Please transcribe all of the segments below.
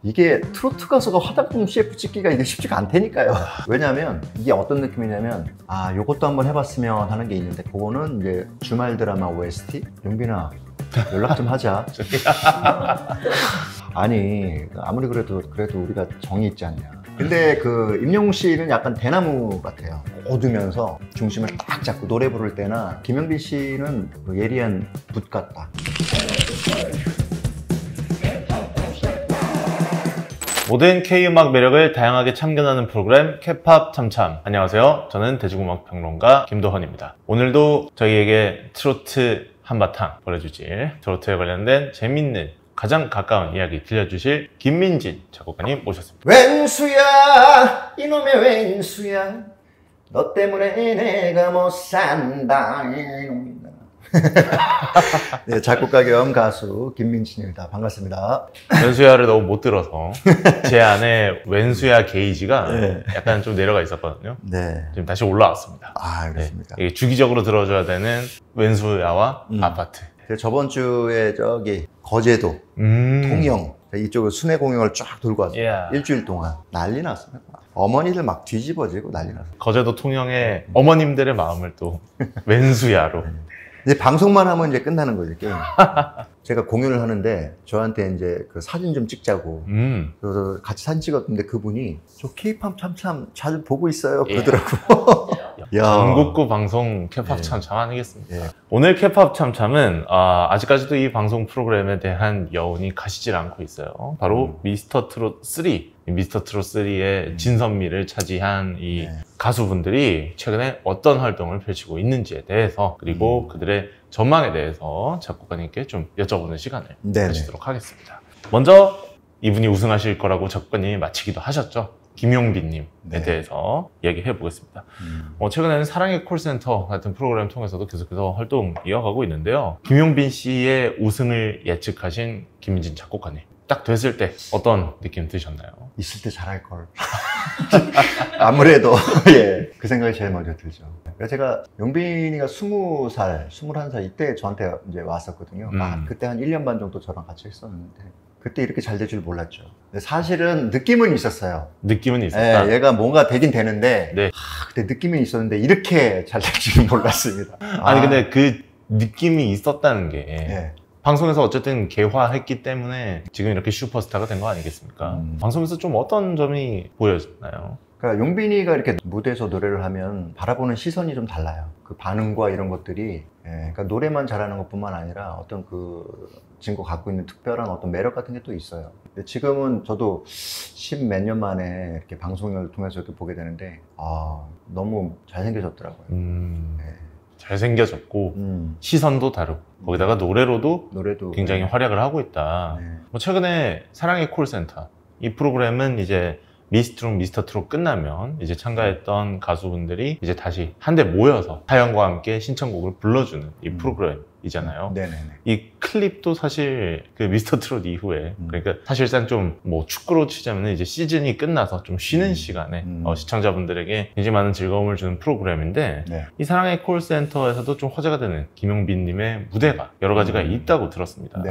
이게 트로트 가수가 화장품 CF 찍기가 이게 쉽지가 않다니까요. 왜냐면 이게 어떤 느낌이냐면 아 요것도 한번 해봤으면 하는 게 있는데 그거는 이제 주말 드라마 OST? 용빈아 연락 좀 하자. 아니 아무리 그래도 우리가 정이 있지 않냐. 근데 그 임영웅 씨는 약간 대나무 같아요. 고두면서 중심을 딱 잡고 노래 부를 때나 김영빈 씨는 그 예리한 붓 같다. 모든 K-음악 매력을 다양하게 참견하는 프로그램 K-팝 참참. 안녕하세요. 저는 대중음악 평론가 김도헌입니다. 오늘도 저희에게 트로트 한바탕 보내주실 트로트에 관련된 재밌는 가장 가까운 이야기 들려주실 김민진 작곡가님 모셨습니다. 왼수야 이놈의 왼수야 너 때문에 내가 못 산다 이놈이다. 네, 작곡가 겸 가수 김민진입니다. 반갑습니다. 왼수야를 너무 못 들어서 제 안에 왼수야 게이지가 네. 약간 좀 내려가 있었거든요. 네. 지금 다시 올라왔습니다. 아 그렇습니까? 네, 이게 주기적으로 들어줘야 되는 왼수야와 아파트. 저번 주에 저기 거제도 통영 이쪽으로 순회 공연을 쫙 돌고 왔어요. Yeah. 일주일 동안 난리 났어요. 어머니들 막 뒤집어지고 난리 났어요. 거제도 통영의 어머님들의 마음을 또 왼수야로. 이제 방송만 하면 이제 끝나는 거죠, 게임. 제가 공연을 하는데 저한테 이제 그 사진 좀 찍자고 그래서 같이 사진 찍었는데 그분이 저 K-팝 참참 잘 보고 있어요 그러더라고. 야. 전국구 방송 K-팝 네. 참참 아니겠습니까? 네. 오늘 K-팝 참참은 아직까지도 이 방송 프로그램에 대한 여운이 가시질 않고 있어요. 바로 미스터 트롯 3. 미스터 트롯 3의 진선미를 차지한 이 가수분들이 최근에 어떤 활동을 펼치고 있는지에 대해서 그리고 그들의 전망에 대해서 작곡가님께 좀 여쭤보는 시간을 가지도록 하겠습니다. 먼저 이분이 우승하실 거라고 작곡가님이 마치기도 하셨죠. 김용빈님에 대해서 이야기해 보겠습니다. 최근에는 사랑의 콜센터 같은 프로그램 통해서도 계속해서 활동 이어가고 있는데요. 김용빈 씨의 우승을 예측하신 김민진 작곡가님. 딱 됐을 때 어떤 느낌 드셨나요? 있을 때 잘할 걸. 아무래도 예, 그 생각이 제일 먼저 들죠. 그래서 제가 용빈이가 20살, 21살 이때 저한테 이제 왔었거든요. 그때 한 1년 반 정도 저랑 같이 했었는데 그때 이렇게 잘 될 줄 몰랐죠. 근데 사실은 느낌은 있었어요. 느낌은 있었다? 예, 얘가 뭔가 되긴 되는데 네. 그때 느낌은 있었는데 이렇게 잘 될 줄은 몰랐습니다. 아니 근데 그 느낌이 있었다는 게 예. 방송에서 어쨌든 개화했기 때문에 지금 이렇게 슈퍼스타가 된 거 아니겠습니까? 방송에서 좀 어떤 점이 보여졌나요? 그러니까 용빈이가 이렇게 무대에서 노래를 하면 바라보는 시선이 좀 달라요. 그 반응과 이런 것들이 그러니까 노래만 잘하는 것뿐만 아니라 어떤 그 친구 갖고 있는 특별한 어떤 매력 같은 게 또 있어요. 근데 지금은 저도 10 몇 년 만에 이렇게 방송을 통해서 이렇게 보게 되는데 너무 잘생겨졌더라고요. 잘생겨졌고 시선도 다르고 거기다가 노래로도 굉장히 활약을 하고 있다. 최근에 사랑의 콜센터 이 프로그램은 이제 미스터 트롯 끝나면 이제 참가했던 가수분들이 이제 다시 한데 모여서 사연과 함께 신청곡을 불러주는 이 프로그램이잖아요. 이 클립도 사실 그 미스터 트롯 이후에 그러니까 사실상 좀 뭐 축구로 치자면 이제 시즌이 끝나서 좀 쉬는 시간에 시청자분들에게 굉장히 많은 즐거움을 주는 프로그램인데 이 사랑의 콜센터에서도 좀 화제가 되는 김용빈님의 무대가 여러 가지가 있다고 들었습니다.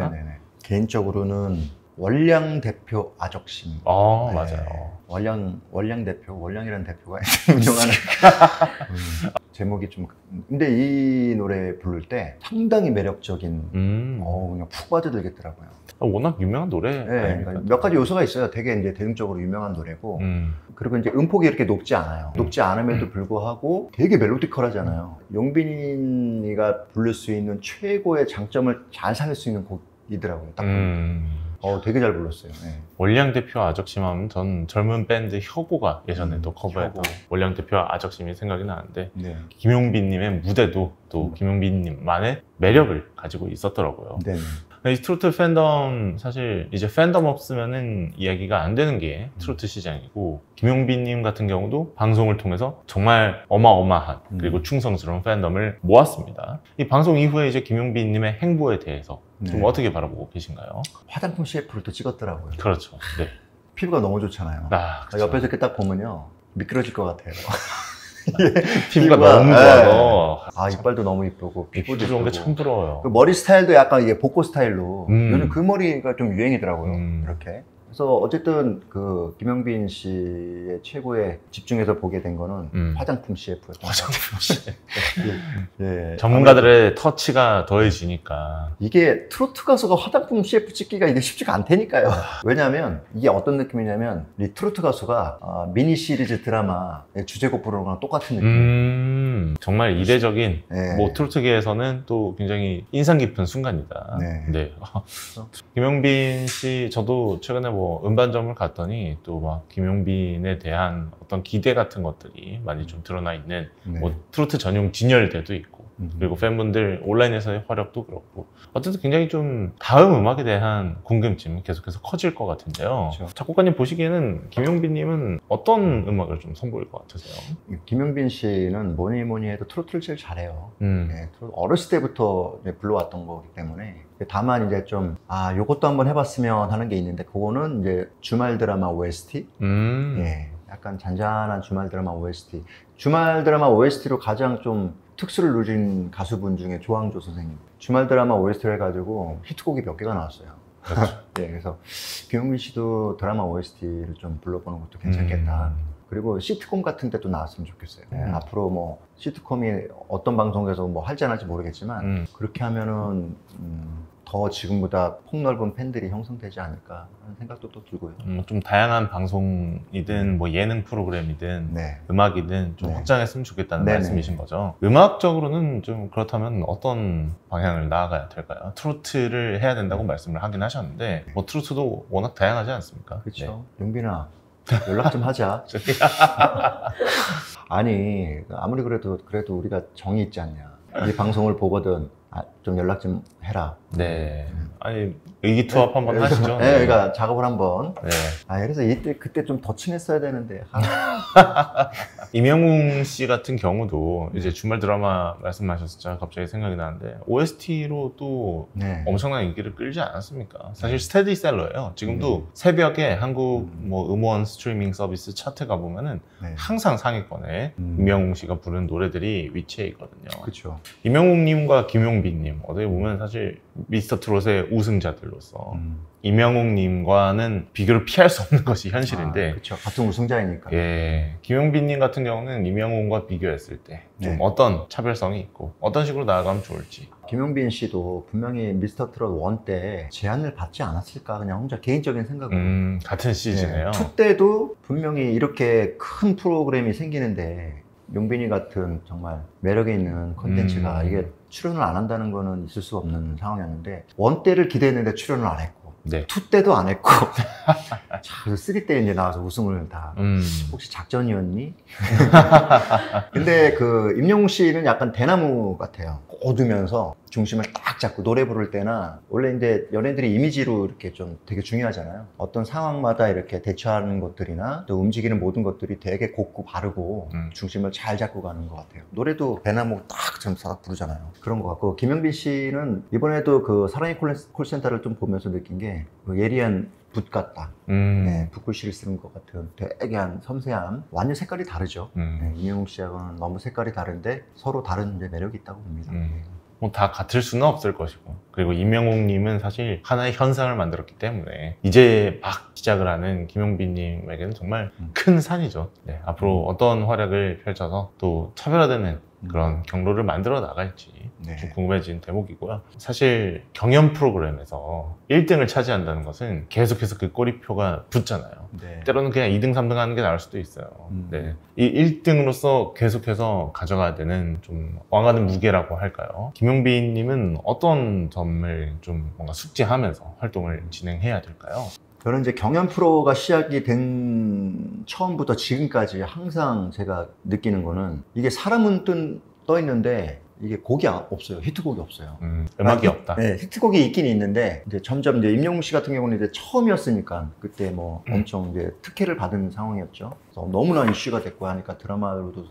개인적으로는 월량 대표 아적심. 맞아요. 월량 대표, 월량이라는 대표가 운영하는 제목이 좀. 근데 이 노래 부를 때 상당히 매력적인, 그냥 푹 빠져들겠더라고요. 워낙 유명한 노래 아닙니까? 그러니까 몇 가지 요소가 있어요. 되게 이제 대중적으로 유명한 노래고, 그리고 이제 음폭이 이렇게 높지 않아요. 높지 않음에도 불구하고 되게 멜로디컬하잖아요. 용빈이가 부를 수 있는 최고의 장점을 잘 살릴 수 있는 곡이더라고요. 딱 되게 잘 불렀어요. 월량 대표 아적심하면 전 젊은 밴드 혁오가 예전에 또 커버했던 월량 대표 아적심이 생각이 나는데 김용빈님의 무대도 또 김용빈님만의 매력을 가지고 있었더라고요. 이 트로트 팬덤 사실 이제 팬덤 없으면은 이야기가 안 되는 게 트로트 시장이고 김용빈님 같은 경우도 방송을 통해서 정말 어마어마한 그리고 충성스러운 팬덤을 모았습니다. 이 방송 이후에 이제 김용빈님의 행보에 대해서 좀 어떻게 바라보고 계신가요? 화장품 CF를 또 찍었더라고요. 그렇죠. 피부가 너무 좋잖아요. 옆에서 이렇게 딱 보면요 미끄러질 것 같아요. 피부가 너무 좋아서 이빨도 너무 이쁘고 피부도 좋은 게 참 부러워요. 그 머리 스타일도 약간 이게 복고 스타일로 요즘 그 머리가 좀 유행이더라고요. 이렇게 그래서 어쨌든 그 김영빈 씨의 최고의 집중해서 보게 된 거는 화장품 CF였던 화장품 씨. 예, 전문가들의 터치가 더해지니까. 이게 트로트 가수가 화장품 CF 찍기가 이게 쉽지가 않다니까요. 왜냐하면 이게 어떤 느낌이냐면 이 트로트 가수가 미니 시리즈 드라마 주제곡 부르는 거랑 똑같은 느낌. 정말 이례적인 네. 뭐 트로트계에서는 또 굉장히 인상 깊은 순간이다. 네. 네. 김용빈 씨 저도 최근에 뭐 음반점을 갔더니 또 막 김용빈에 대한 어떤 기대 같은 것들이 많이 좀 드러나 있는 네. 뭐 트로트 전용 진열대도 있고 그리고 팬분들 온라인에서의 활약도 그렇고 어쨌든 굉장히 좀 다음 음악에 대한 궁금증이 계속해서 커질 것 같은데요. 그렇죠. 작곡가님 보시기에는 김용빈님은 어떤 음악을 좀 선보일 것 같으세요? 김영빈 씨는 뭐니 뭐니 해도 트로트를 제일 잘해요. 음. 네, 어렸을 때부터 불러왔던 거기 때문에 다만 이제 좀 요것도 한번 해봤으면 하는 게 있는데 그거는 이제 주말 드라마 OST. 예, 약간 잔잔한 주말 드라마 OST. 주말 드라마 OST로 가장 좀 특수를 누린 가수분 중에 조항조 선생님. 주말 드라마 OST를 해가지고 히트곡이 몇 개가 나왔어요. 그렇죠. 예, 그래서 김용민 씨도 드라마 OST를 좀 불러보는 것도 괜찮겠다. 그리고 시트콤 같은 데도 나왔으면 좋겠어요. 예, 앞으로 뭐 시트콤이 어떤 방송에서 뭐 할지 안 할지 모르겠지만 그렇게 하면은 더 지금보다 폭넓은 팬들이 형성되지 않을까 하는 생각도 또 들고요. 좀 다양한 방송이든 뭐 예능 프로그램이든 네. 음악이든 좀 네. 확장했으면 좋겠다는 네네. 말씀이신 거죠. 음악적으로는 좀 그렇다면 어떤 방향을 나아가야 될까요? 트로트를 해야 된다고 말씀을 하긴 하셨는데 뭐 트로트도 워낙 다양하지 않습니까? 그렇죠. 용빈아 연락 좀 하자. 아니 아무리 그래도 우리가 정이 있지 않냐. 이 방송을 보거든 좀 연락 좀 해라. 네. 아니 의기투합 한번 하시죠. 네, 그러니까 작업을 한번. 네. 그래서 그때 좀 더 친했어야 되는데. 임영웅 씨 같은 경우도 이제 주말 드라마 말씀하셨죠. 갑자기 생각이 나는데 OST로 또 네. 엄청난 인기를 끌지 않았습니까? 사실 스테디셀러예요. 지금도 새벽에 한국 뭐 음원 스트리밍 서비스 차트 가보면은 네. 항상 상위권에 임영웅 씨가 부른 노래들이 위치해 있거든요. 그렇죠. 임영웅님과 김용빈님 어떻게 보면 사실 미스터 트롯의 우승자들로서 임영웅님과는 비교를 피할 수 없는 것이 현실인데 그렇죠. 같은 우승자이니까. 예, 김용빈님 같은 경우는 임영웅과 비교했을 때 좀 네. 어떤 차별성이 있고 어떤 식으로 나아가면 좋을지. 김용빈 씨도 분명히 미스터 트롯 1 때 제안을 받지 않았을까 그냥 혼자 개인적인 생각으로. 같은 시즌에요. 2 때도 분명히 이렇게 큰 프로그램이 생기는데 용빈이 같은 정말 매력이 있는 컨텐츠가 이게 출연을 안 한다는 거는 있을 수 없는 상황이었는데 1 때를 기대했는데 출연을 안 했고 네. 2 때도 안 했고 자, 3 때 이제 나와서 우승을 다 혹시 작전이었니? 근데 그 임영웅 씨는 약간 대나무 같아요. 꼬두면서 중심을 딱 잡고 노래 부를 때나 원래 이제 연예인들이 이미지로 이렇게 좀 되게 중요하잖아요. 어떤 상황마다 이렇게 대처하는 것들이나 또 움직이는 모든 것들이 되게 곱고 바르고 중심을 잘 잡고 가는 것 같아요. 노래도 대나무 딱 좀 싹 부르잖아요. 그런 것 같고 김영빈 씨는 이번에도 그 사랑의 콜센터를 좀 보면서 느낀 게 그 예리한 붓 같다. 네, 붓글씨를 쓰는 것 같은 되게 한 섬세함. 완전 색깔이 다르죠. 네, 임영웅 씨하고는 너무 색깔이 다른데 서로 다른 이제 매력이 있다고 봅니다. 뭐 다 같을 수는 없을 것이고 그리고 임영웅님은 사실 하나의 현상을 만들었기 때문에 이제 막 시작을 하는 김용빈님에게는 정말 큰 산이죠. 네, 앞으로 어떤 활약을 펼쳐서 또 차별화되는 그런 경로를 만들어 나갈지 네. 좀 궁금해진 대목이고요. 사실 경연 프로그램에서 1등을 차지한다는 것은 계속해서 그 꼬리표가 붙잖아요. 네. 때로는 그냥 2등, 3등 하는 게 나을 수도 있어요. 네. 이 1등으로서 계속해서 가져가야 되는 좀 왕하는 무게라고 할까요? 김용빈님은 어떤 점을 좀 뭔가 숙지하면서 활동을 진행해야 될까요? 저는 이제 경연 프로가 시작이 된 처음부터 지금까지 항상 제가 느끼는 거는 이게 사람은 떠 있는데 이게 곡이 없어요. 히트곡이 없어요. 음악이 없다. 네, 히트곡이 있긴 있는데 이제 점점 이제 임영웅 씨 같은 경우는 이제 처음이었으니까 그때 뭐 엄청 이제 특혜를 받은 상황이었죠. 그래서 너무나 이슈가 됐고 하니까 드라마로도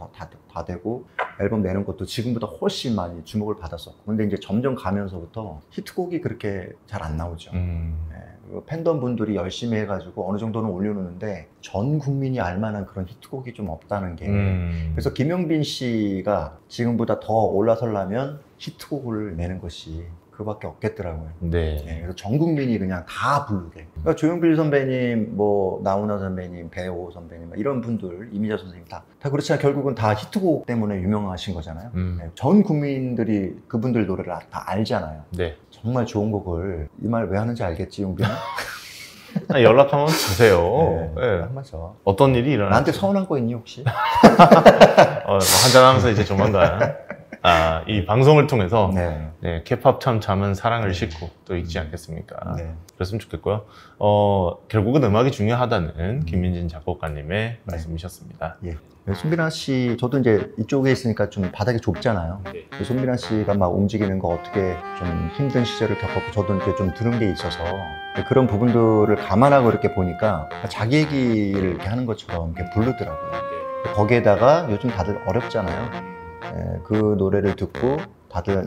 다 되고 앨범 내는 것도 지금보다 훨씬 많이 주목을 받았었고 근데 이제 점점 가면서부터 히트곡이 그렇게 잘 안 나오죠. 네, 팬덤 분들이 열심히 해가지고 어느 정도는 올려놓는데 전 국민이 알만한 그런 히트곡이 좀 없다는 게 그래서 김용빈 씨가 지금보다 더 올라서려면 히트곡을 내는 것이 그밖에 없겠더라고요. 네. 예, 그래서 전 국민이 그냥 다 부르게. 그러니까 조용필 선배님, 뭐 나훈아 선배님, 배우 선배님 이런 분들, 이미자 선생님 다 그렇지만 결국은 다 히트곡 때문에 유명하신 거잖아요. 예, 전 국민들이 그분들 노래를 다 알잖아요. 네. 정말 좋은 곡을 이 말 왜 하는지 알겠지, 용빈아? 연락하면 주세요. 네. 맞아. 어떤 일이 일어나? 나한테 서운한 거 있니 혹시? 뭐 한잔하면서 이제 조만간 이 방송을 통해서 네. 네, K-pop 참 잠은 사랑을 싣고 또 있지 않겠습니까? 네. 그랬으면 좋겠고요. 결국은 음악이 중요하다는 김민진 작곡가님의 말씀이셨습니다. 예. 손빈아 씨, 저도 이제 이쪽에 있으니까 좀 바닥이 좁잖아요. 네. 손빈아 씨가 막 움직이는 거 어떻게 좀 힘든 시절을 겪었고, 저도 이렇게 좀 들은 게 있어서 그런 부분들을 감안하고 이렇게 보니까 자기 얘기를 이렇게 하는 것처럼 이렇게 부르더라고요. 거기에다가 요즘 다들 어렵잖아요. 그 노래를 듣고 다들